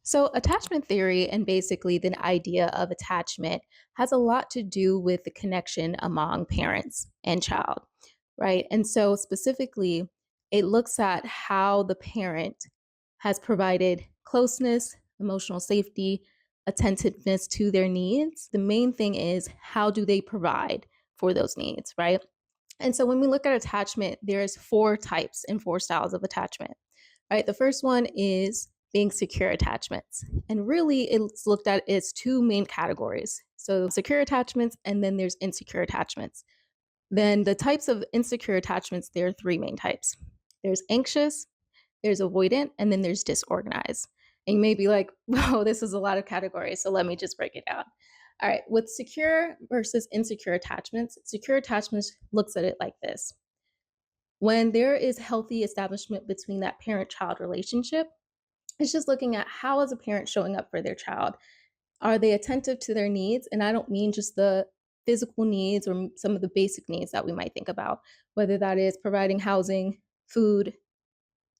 So, attachment theory and basically the idea of attachment has a lot to do with the connection among parents and child, right? And so, specifically, it looks at how the parent has provided closeness, emotional safety, attentiveness to their needs. The main thing is how do they provide for those needs, right? And so, when we look at attachment, there's four types and four styles of attachment, right? The first one is being secure attachments. And really, it's looked at as two main categories. So, secure attachments, and then there's insecure attachments. Then, the types of insecure attachments, there are three main types: there's anxious, there's avoidant, and then there's disorganized. And you may be like, whoa, this is a lot of categories. So, let me just break it down. All right, with secure versus insecure attachments, secure attachments looks at it like this: when there is healthy establishment between that parent child relationship, it's just looking at how is a parent showing up for their child. Are they attentive to their needs? And I don't mean just the physical needs or some of the basic needs that we might think about, whether that is providing housing, food,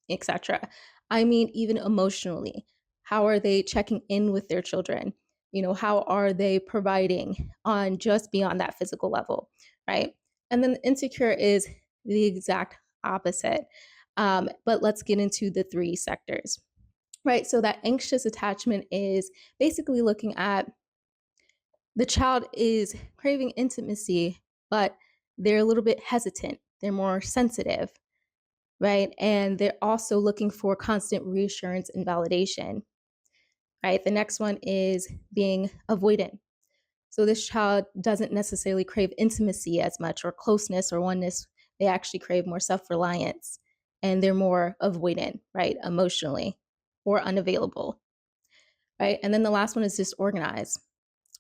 etc. I mean, even emotionally, how are they checking in with their children? How are they providing on just beyond that physical level, right? And then insecure is the exact opposite. But let's get into the three sectors, right? So that anxious attachment is basically looking at the child is craving intimacy, but they're a little bit hesitant. They're more sensitive, right? And they're also looking for constant reassurance and validation, right? The next one is being avoidant. So this child doesn't necessarily crave intimacy as much or closeness or oneness. They actually crave more self-reliance and they're more avoidant, right? Emotionally or unavailable, right? And then the last one is disorganized.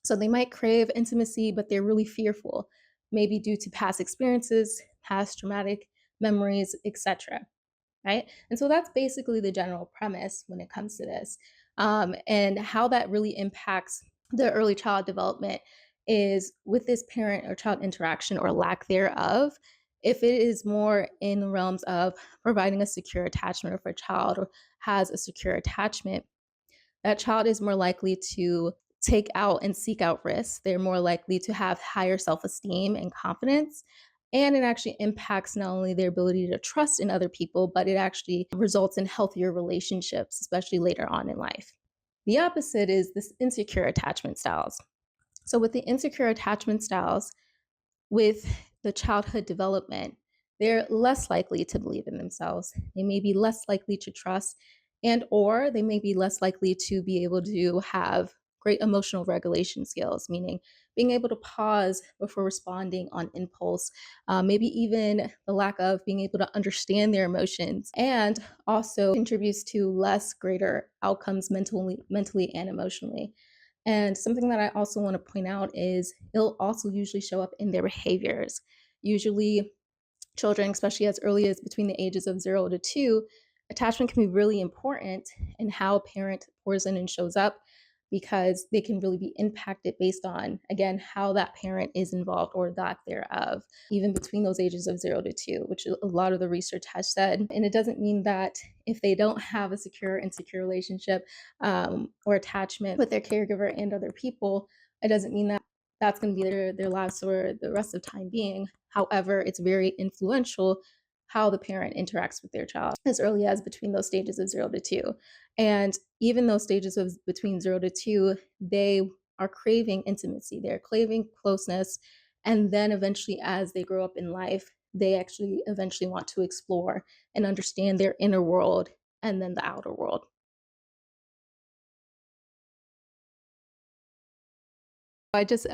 So they might crave intimacy, but they're really fearful, maybe due to past experiences, past traumatic memories, etc. Right? And so that's basically the general premise when it comes to this. And how that really impacts the early child development is with this parent or child interaction or lack thereof. If it is more in the realms of providing a secure attachment, or if a child or has a secure attachment, that child is more likely to take out and seek out risks. They're more likely to have higher self esteem and confidence. And it actually impacts not only their ability to trust in other people, but it actually results in healthier relationships, especially later on in life. The opposite is this insecure attachment styles. So, with the insecure attachment styles, with the childhood development, they're less likely to believe in themselves. They may be less likely to trust, and or they may be less likely to be able to have great emotional regulation skills, meaning being able to pause before responding on impulse, maybe even the lack of being able to understand their emotions, and also contributes to less greater outcomes mentally and emotionally. And something that I also want to point out is it'll also usually show up in their behaviors. Usually, children, especially as early as between the ages of 0 to 2, attachment can be really important in how a parent pours in and shows up because they can really be impacted based on, again, how that parent is involved or lack thereof, even between those ages of 0 to 2, which a lot of the research has said. And it doesn't mean that if they don't have a secure and secure relationship or attachment with their caregiver and other people, it doesn't mean that that's going to be their lives for the rest of time being. However, it's very influential how the parent interacts with their child as early as between those stages of 0 to 2. And even those stages of between 0 to 2, they are craving intimacy, they're craving closeness. And then eventually, as they grow up in life, they actually eventually want to explore and understand their inner world and then the outer world. I just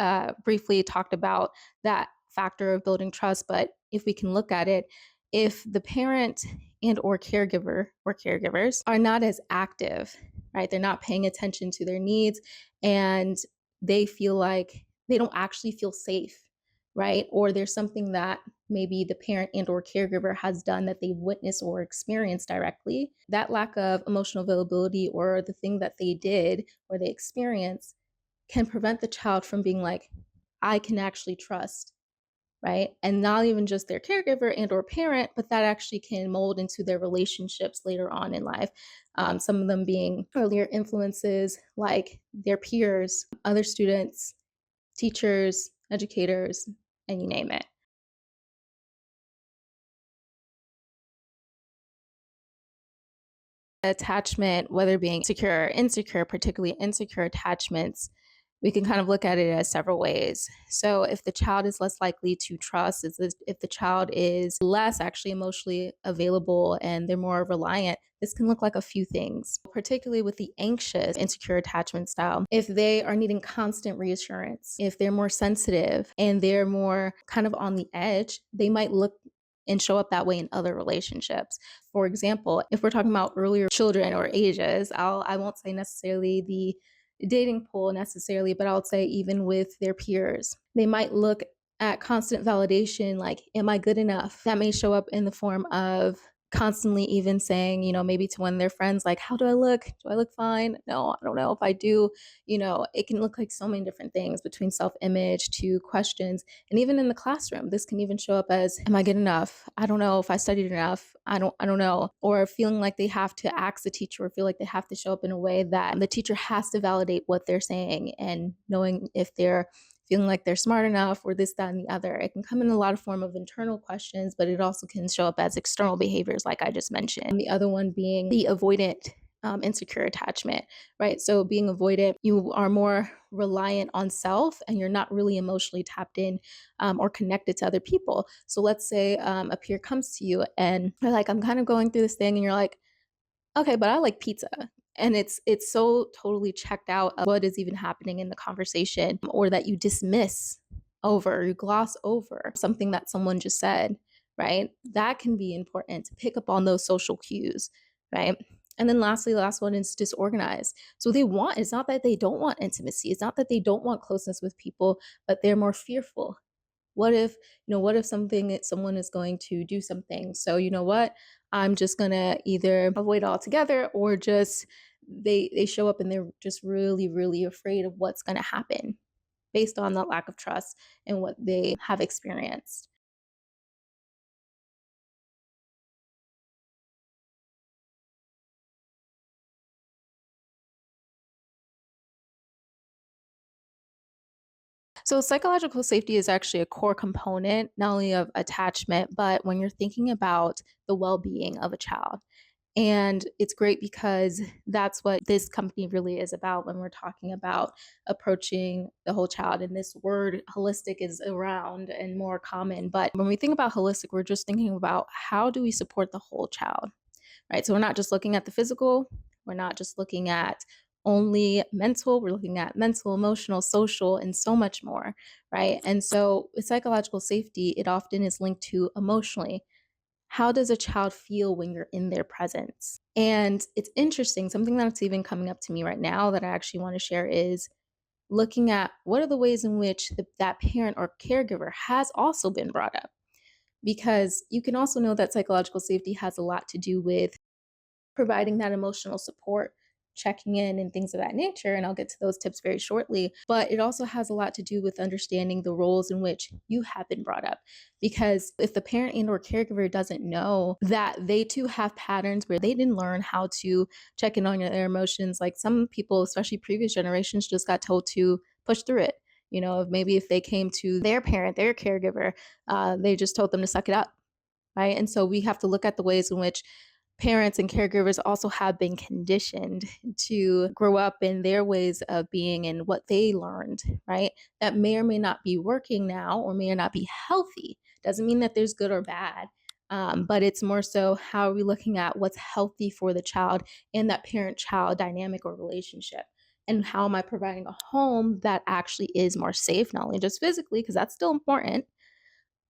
briefly talked about that factor of building trust, but if we can look at it, if the parent and or caregiver or caregivers are not as active, right? They're not paying attention to their needs and they feel like they don't actually feel safe, right? Or there's something that maybe the parent and or caregiver has done that they've witnessed or experienced directly. That lack of emotional availability or the thing that they did or they experienced can prevent the child from being like, I can actually trust, right? And not even just their caregiver and or parent, but that actually can mold into their relationships later on in life. Some of them being earlier influences like their peers, other students, teachers, educators, and you name it. Attachment, whether being secure or insecure, particularly insecure attachments, we can kind of look at it as several ways. So, if the child is less likely to trust, if the child is less actually emotionally available and they're more reliant, this can look like a few things, particularly with the anxious, insecure attachment style. If they are needing constant reassurance, if they're more sensitive and they're more kind of on the edge, they might look and show up that way in other relationships. For example, if we're talking about earlier children or ages, I won't say necessarily the dating pool necessarily, but I'll say even with their peers, they might look at constant validation like, am I good enough? That may show up in the form of constantly even saying, maybe to one of their friends, like, how do I look? Do I look fine? No, I don't know if I do. It can look like so many different things between self image to questions. And even in the classroom, this can even show up as, am I good enough? I don't know if I studied enough. I don't know. Or feeling like they have to ask the teacher or feel like they have to show up in a way that the teacher has to validate what they're saying and knowing if they're feeling like they're smart enough or this, that, and the other. It can come in a lot of form of internal questions, but it also can show up as external behaviors, like I just mentioned. And the other one being the avoidant insecure attachment, right? So being avoidant, you are more reliant on self and you're not really emotionally tapped in or connected to other people. So let's say a peer comes to you and they're like, I'm kind of going through this thing, and you're like, okay, but I like pizza. And it's so totally checked out of what is even happening in the conversation, or that you dismiss over, you gloss over something that someone just said, right? That can be important to pick up on those social cues, right? And then lastly, the last one is disorganized. So it's not that they don't want intimacy, it's not that they don't want closeness with people, but they're more fearful. What if someone is going to do something? So you know what? I'm just gonna either avoid altogether or just they show up and they're just really, really afraid of what's gonna happen based on that lack of trust and what they have experienced. So psychological safety is actually a core component, not only of attachment, but when you're thinking about the well-being of a child. And it's great because that's what this company really is about when we're talking about approaching the whole child. And this word holistic is around and more common. But when we think about holistic, we're just thinking about how do we support the whole child, right? So we're not just looking at the physical, we're not just looking at only mental, we're looking at mental, emotional, social, and so much more, right? And so with psychological safety, it often is linked to emotionally. How does a child feel when you're in their presence? And it's interesting, something that's even coming up to me right now that I actually want to share is looking at what are the ways in which that parent or caregiver has also been brought up. Because you can also know that psychological safety has a lot to do with providing that emotional support, checking in, and things of that nature. And I'll get to those tips very shortly. But it also has a lot to do with understanding the roles in which you have been brought up. Because if the parent and or caregiver doesn't know that they too have patterns where they didn't learn how to check in on their emotions, like some people, especially previous generations, just got told to push through it. Maybe if they came to their parent, their caregiver, they just told them to suck it up, right? And so we have to look at the ways in which parents and caregivers also have been conditioned to grow up in their ways of being and what they learned, right? That may or may not be working now or may or not be healthy. Doesn't mean that there's good or bad. But it's more so how are we looking at what's healthy for the child and that parent child dynamic or relationship? And how am I providing a home that actually is more safe, not only just physically, because that's still important,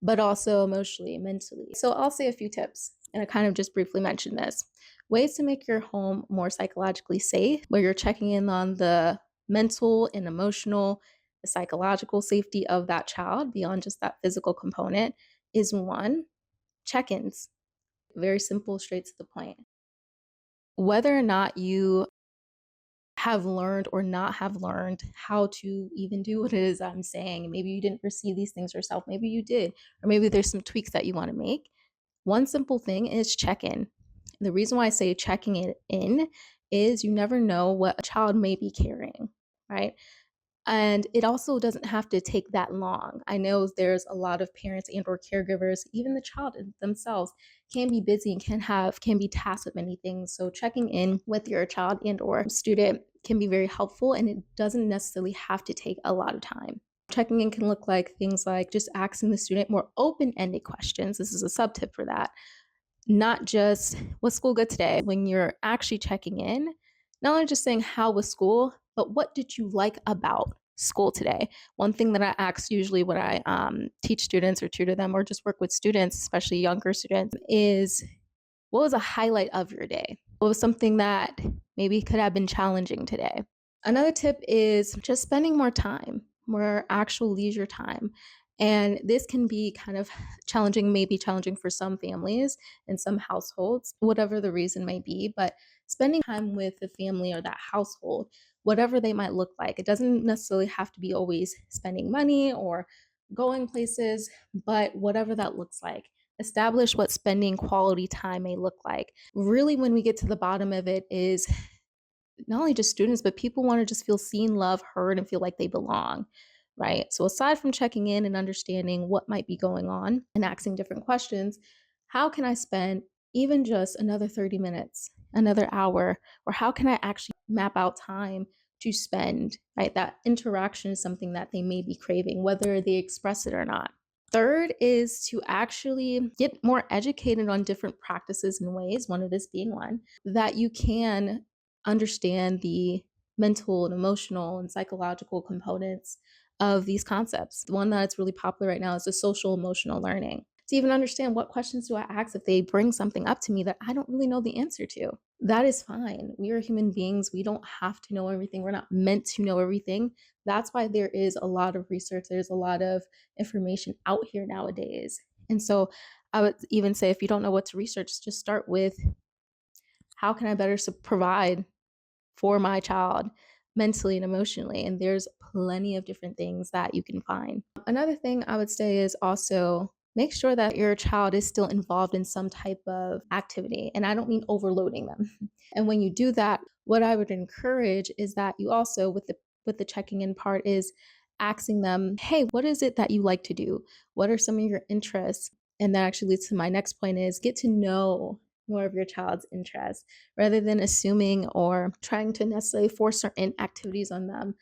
but also emotionally, mentally. So I'll say a few tips, and I kind of just briefly mentioned this. Ways to make your home more psychologically safe, where you're checking in on the mental and emotional, the psychological safety of that child beyond just that physical component, is one, check ins. Very simple, straight to the point. Whether or not you have learned or not have learned how to even do what it is I'm saying. Maybe you didn't receive these things yourself. Maybe you did, or maybe there's some tweaks that you want to make. One simple thing is check in. The reason why I say checking it in is you never know what a child may be carrying, right? And it also doesn't have to take that long. I know there's a lot of parents and or caregivers, even the child themselves can be busy and can be tasked with many things. So checking in with your child and or student can be very helpful, and it doesn't necessarily have to take a lot of time. Checking in can look like things like just asking the student more open-ended questions. This is a sub tip for that. Not just was school good today? When you're actually checking in, not only just saying how was school, but what did you like about school today? One thing that I ask usually when I teach students or tutor them or just work with students, especially younger students, is what was a highlight of your day? What was something that maybe could have been challenging today? Another tip is just spending more time, more actual leisure time. And this can be kind of challenging, maybe challenging for some families and some households, whatever the reason may be. But spending time with the family or that household, whatever they might look like, it doesn't necessarily have to be always spending money or going places, but whatever that looks like. Establish what spending quality time may look like. Really, when we get to the bottom of it, is not only just students, but people want to just feel seen, loved, heard, and feel like they belong, right? So, aside from checking in and understanding what might be going on and asking different questions, how can I spend even just another 30 minutes, another hour, or how can I actually map out time to spend, right? That interaction is something that they may be craving, whether they express it or not. Third is to actually get more educated on different practices and ways, one of this being one, that you can understand the mental and emotional and psychological components of these concepts. The one that's really popular right now is the social emotional learning. To even understand what questions do I ask if they bring something up to me that I don't really know the answer to. That is fine. We are human beings. We don't have to know everything. We're not meant to know everything. That's why there is a lot of research. There's a lot of information out here nowadays. And so I would even say if you don't know what to research, just start with how can I better provide for my child mentally and emotionally. And there's plenty of different things that you can find. Another thing I would say is also make sure that your child is still involved in some type of activity. And I don't mean overloading them. And when you do that, what I would encourage is that you also, with the checking in part, is asking them, hey, what is it that you like to do? What are some of your interests? And that actually leads to my next point is get to know more of your child's interests rather than assuming or trying to necessarily force certain activities on them.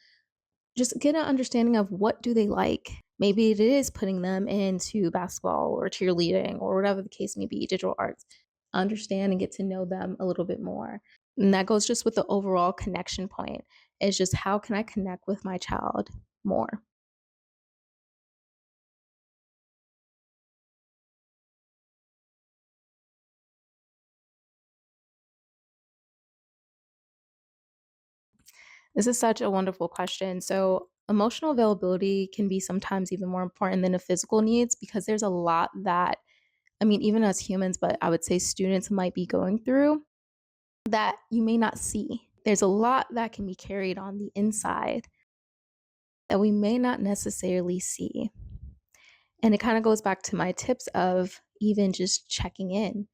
Just get an understanding of what do they like. Maybe it is putting them into basketball or cheerleading or whatever the case may be, digital arts. Understand and get to know them a little bit more. And that goes just with the overall connection point. Is just how can I connect with my child more? This is such a wonderful question. So, emotional availability can be sometimes even more important than the physical needs because there's a lot that, I mean, even as humans, but I would say students might be going through that you may not see. There's a lot that can be carried on the inside that we may not necessarily see. And it kind of goes back to my tips of even just checking in.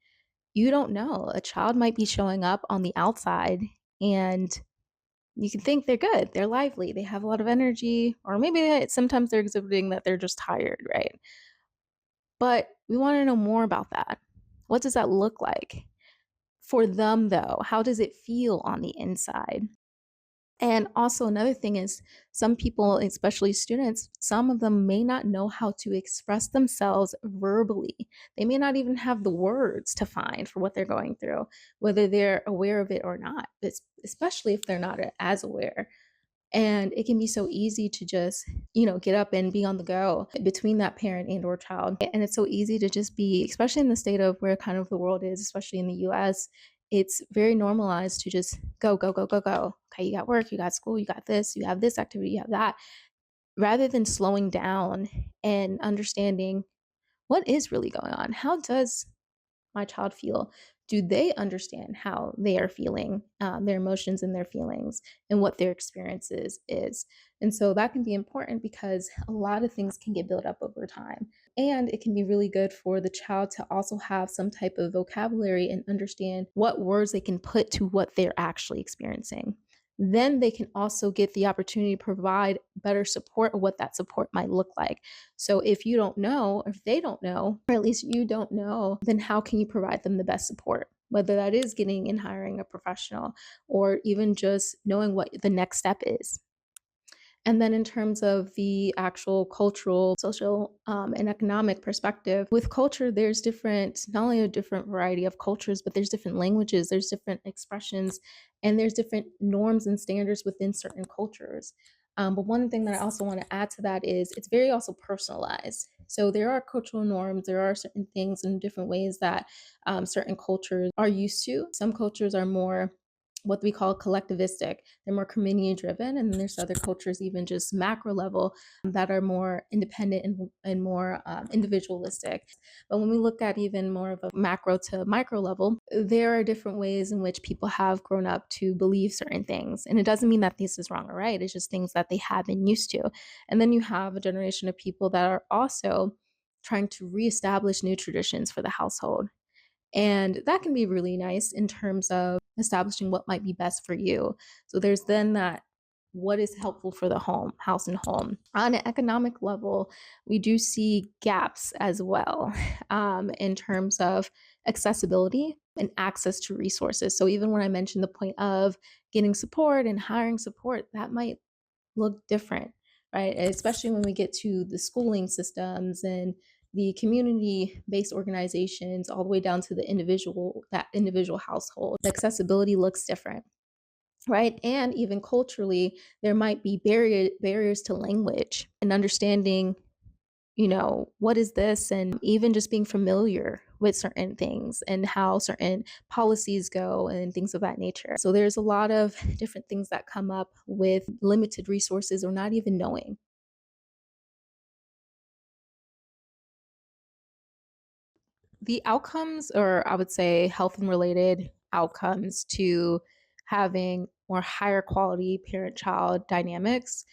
You don't know. A child might be showing up on the outside and you can think they're good, they're lively, they have a lot of energy, or maybe sometimes they're exhibiting that they're just tired, right? But we want to know more about that. What does that look like? For them, though, how does it feel on the inside? And also, another thing is some people, especially students, some of them may not know how to express themselves verbally. They may not even have the words to find for what they're going through, whether they're aware of it or not, especially if they're not as aware. And it can be so easy to just, get up and be on the go between that parent and or child. And it's so easy to just be, especially in the state of where kind of the world is, especially in the US, it's very normalized to just go, go, go, go, go. Okay, you got work, you got school, you got this, you have this activity, you have that. Rather than slowing down and understanding what is really going on. How does my child feel? do they understand how they are feeling, their emotions and their feelings, and what their experiences is? And so that can be important because a lot of things can get built up over time. And it can be really good for the child to also have some type of vocabulary and understand what words they can put to what they're actually experiencing. Then they can also get the opportunity to provide better support or what that support might look like. So if you don't know, or if they don't know, or at least you don't know, then how can you provide them the best support? Whether that is getting and hiring a professional or even just knowing what the next step is. And then in terms of the actual cultural, social, and economic perspective, with culture, there's different, not only a different variety of cultures, but there's different languages, there's different expressions, and there's different norms and standards within certain cultures. But one thing that I also want to add to that is it's very also personalized. So there are cultural norms, there are certain things in different ways that certain cultures are used to. Some cultures are more what we call collectivistic. They're more community driven, and then there's other cultures, even just macro level, that are more independent and more individualistic. But when we look at even more of a macro to micro level, there are different ways in which people have grown up to believe certain things. And it doesn't mean that this is wrong or right, it's just things that they have been used to. And then you have a generation of people that are also trying to reestablish new traditions for the household. And that can be really nice in terms of establishing what might be best for you. So there's then that what is helpful for the home, house and home. On an economic level, we do see gaps as well in terms of accessibility and access to resources. So even when I mentioned the point of getting support and hiring support, that might look different, right? Especially when we get to the schooling systems and the community-based organizations all the way down to that individual household. The accessibility looks different, right? And even culturally, there might be barriers to language and understanding, what is this? And even just being familiar with certain things and how certain policies go and things of that nature. So there's a lot of different things that come up with limited resources or not even knowing. The outcomes, or I would say health and related outcomes to having more higher quality parent child dynamics,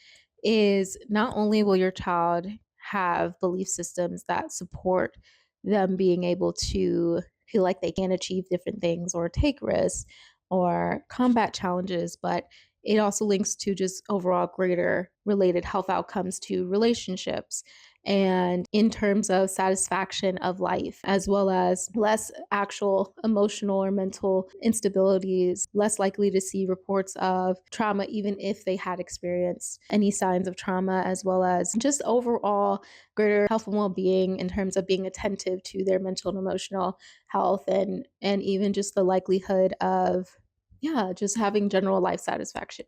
is not only will your child have belief systems that support them being able to feel like they can achieve different things or take risks or combat challenges, but it also links to just overall greater related health outcomes to relationships and in terms of satisfaction of life, as well as less actual emotional or mental instabilities, less likely to see reports of trauma, even if they had experienced any signs of trauma, as well as just overall greater health and well-being in terms of being attentive to their mental and emotional health, and even just the likelihood of, yeah, just having general life satisfaction.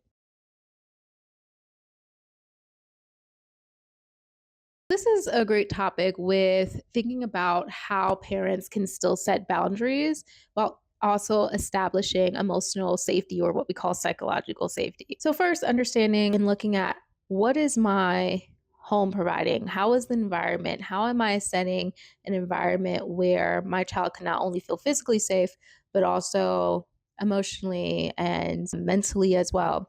This is a great topic with thinking about how parents can still set boundaries while also establishing emotional safety, or what we call psychological safety. So, first, understanding and looking at what is my home providing? How is the environment? How am I setting an environment where my child can not only feel physically safe, but also emotionally and mentally as well?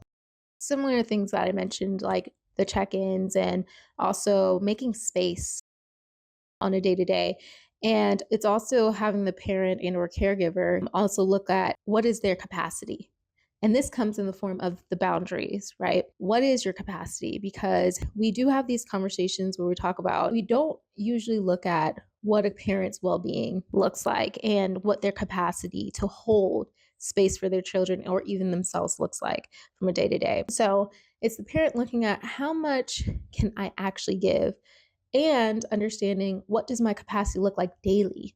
Similar things that I mentioned, like the check ins and also making space on a day to day. And it's also having the parent and or caregiver also look at what is their capacity. And this comes in the form of the boundaries, right? What is your capacity? Because we do have these conversations where we talk about, we don't usually look at what a parent's well being looks like and what their capacity to hold space for their children or even themselves looks like from a day to day. So it's the parent looking at how much can I actually give and understanding what does my capacity look like daily.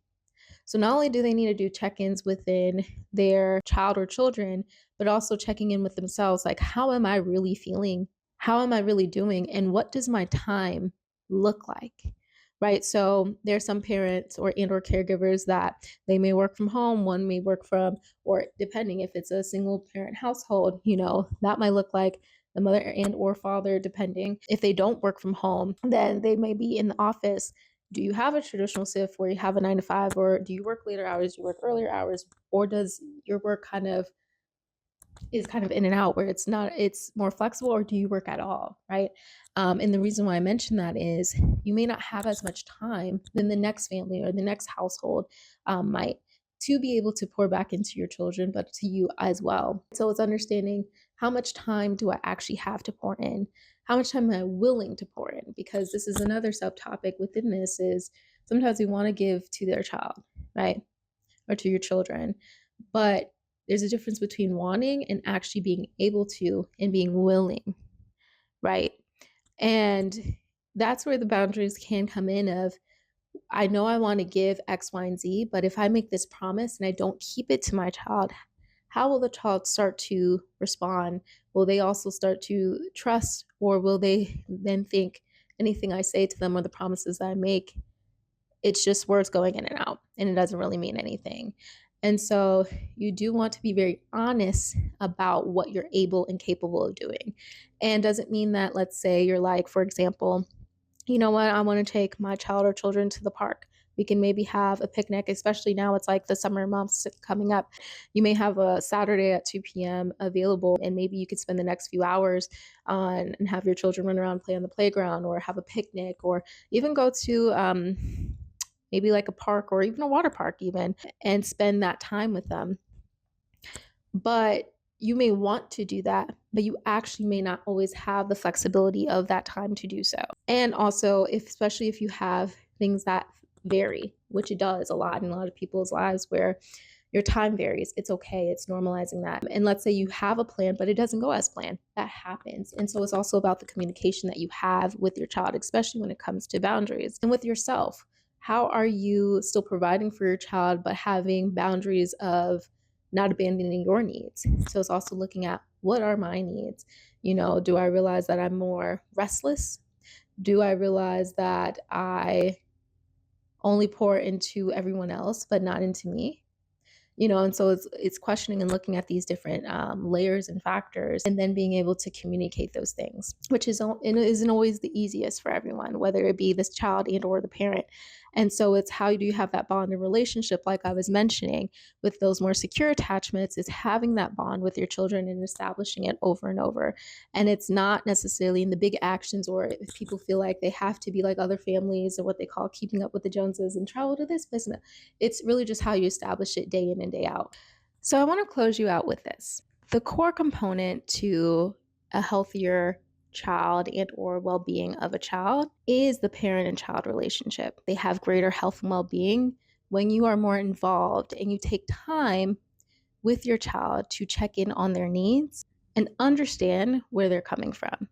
So not only do they need to do check-ins within their child or children, but also checking in with themselves, like how am I really feeling? How am I really doing? And what does my time look like? Right? So there's some parents or caregivers that they may work from home, one may work from, or depending if it's a single parent household, that might look like the mother and or father, depending. If they don't work from home, then they may be in the office do you have a traditional shift where you have a 9 to 5, or do you work later hours, do you work earlier hours, or does your work kind of in and out where it's more flexible, or do you work at all, right? And the reason why I mention that is you may not have as much time than the next family or the next household might, to be able to pour back into your children, but to you as well. So it's understanding, how much time do I actually have to pour in? How much time am I willing to pour in? Because this is another subtopic within this, is sometimes we want to give to their child, right? Or to your children. But there's a difference between wanting and actually being able to, and being willing, right? And that's where the boundaries can come in of, I know I want to give X, Y, and Z, but if I make this promise and I don't keep it to my child, how will the child start to respond? Will they also start to trust, or will they then think anything I say to them or the promises that I make, it's just words going in and out and it doesn't really mean anything? And so you do want to be very honest about what you're able and capable of doing. And doesn't mean that, let's say you're like, for example, you know what, I want to take my child or children to the park. We can maybe have a picnic, especially now it's like the summer months coming up. You may have a Saturday at 2 p.m. available, and maybe you could spend the next few hours on and have your children run around, play on the playground, or have a picnic, or even go to maybe like a park or even a water park even, and spend that time with them. But you may want to do that, but you actually may not always have the flexibility of that time to do so. And also, especially if you have things that vary, which it does a lot in a lot of people's lives, where your time varies, it's okay. It's normalizing that. And let's say you have a plan, but it doesn't go as planned. That happens. And so it's also about the communication that you have with your child, especially when it comes to boundaries, and with yourself. How are you still providing for your child, but having boundaries of not abandoning your needs? So it's also looking at, what are my needs? Do I realize that I'm more restless? Do I realize that I only pour into everyone else, but not into me? And so it's questioning and looking at these different layers and factors, and then being able to communicate those things, which isn't always the easiest for everyone, whether it be this child and or the parent. And so it's, how do you have that bond and relationship, like I was mentioning, with those more secure attachments, is having that bond with your children and establishing it over and over. And it's not necessarily in the big actions, or if people feel like they have to be like other families, or what they call keeping up with the Joneses and travel to this place. It's really just how you establish it day in and day out. So I want to close you out with this. The core component to a healthier child and or well-being of a child is the parent and child relationship. They have greater health and well-being when you are more involved and you take time with your child to check in on their needs and understand where they're coming from.